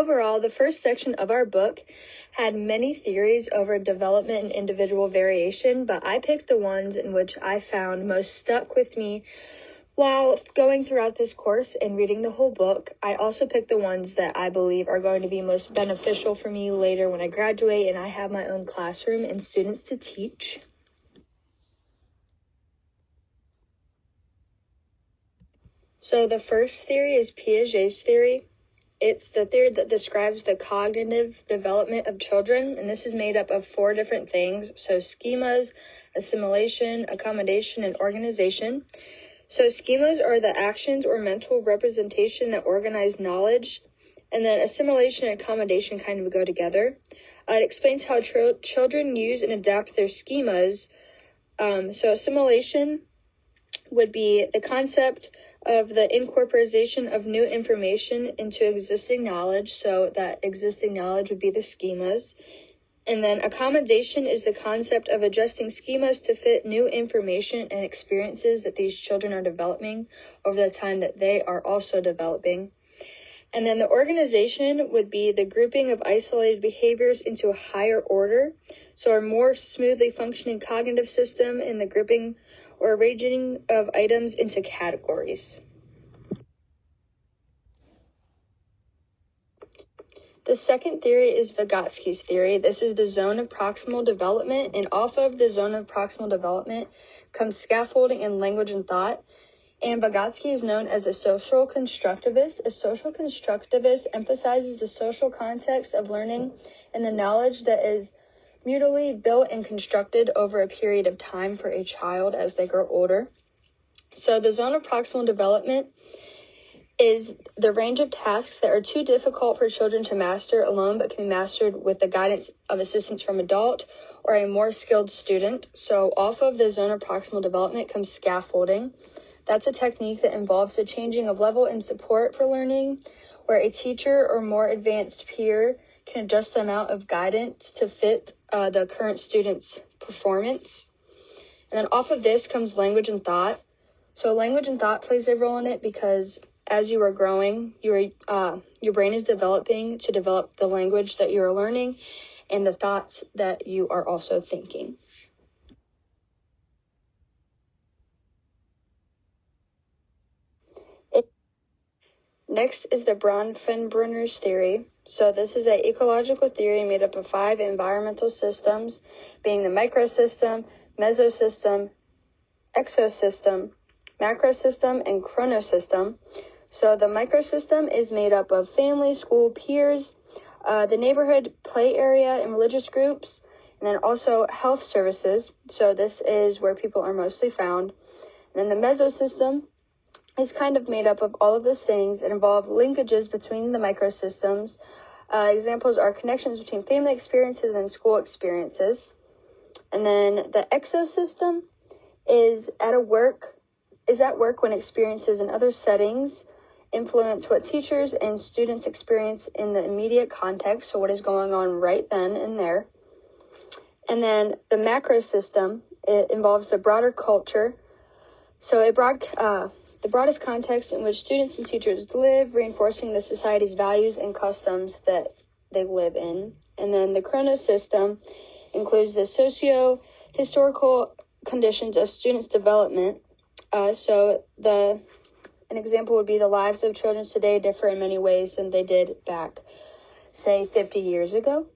overall, the first section of our book had many theories over development and individual variation, but I picked the ones in which I found most stuck with me while going throughout this course and reading the whole book. I also picked the ones that I believe are going to be most beneficial for me later when I graduate and I have my own classroom and students to teach. So the first theory is Piaget's theory. It's the theory that describes the cognitive development of children, and this is made up of 4 different things. So schemas, assimilation, accommodation, and organization. So schemas are the actions or mental representation that organize knowledge, and then assimilation and accommodation kind of go together. It explains how children use and adapt their schemas. So assimilation would be the concept of the incorporation of new information into existing knowledge. So that existing knowledge would be the schemas. And then accommodation is the concept of adjusting schemas to fit new information and experiences that these children are developing over the time that they are also developing. And then the organization would be the grouping of isolated behaviors into a higher order, so a more smoothly functioning cognitive system in the grouping or arranging of items into categories. The second theory is Vygotsky's theory. This is the zone of proximal development, and off of the zone of proximal development comes scaffolding and language and thought. And Vygotsky is known as a social constructivist. A social constructivist emphasizes the social context of learning and the knowledge that is mutually built and constructed over a period of time for a child as they grow older. So the zone of proximal development is the range of tasks that are too difficult for children to master alone, but can be mastered with the guidance of assistance from adult or a more skilled student. So off of the zone of proximal development comes scaffolding. That's a technique that involves the changing of level and support for learning, where a teacher or more advanced peer can adjust the amount of guidance to fit the current student's performance. And then off of this comes language and thought. So language and thought plays a role in it because as you are growing, your brain is developing to develop the language that you are learning and the thoughts that you are also thinking. Next is the Bronfenbrenner's theory. So this is an ecological theory made up of 5 environmental systems, being the microsystem, mesosystem, exosystem, macrosystem, and chronosystem. So the microsystem is made up of family, school, peers, the neighborhood, play area, and religious groups, and then also health services. So this is where people are mostly found. And then the mesosystem is kind of made up of all of those things that involve linkages between the microsystems. Examples are connections between family experiences and school experiences. And then the exosystem is at work when experiences in other settings influence what teachers and students experience in the immediate context, so what is going on right then and there. And then the macrosystem, it involves the broader culture, so the broadest context in which students and teachers live, reinforcing the society's values and customs that they live in. And then the chronosystem includes the socio-historical conditions of students' development. An example would be the lives of children today differ in many ways than they did back, say, 50 years ago.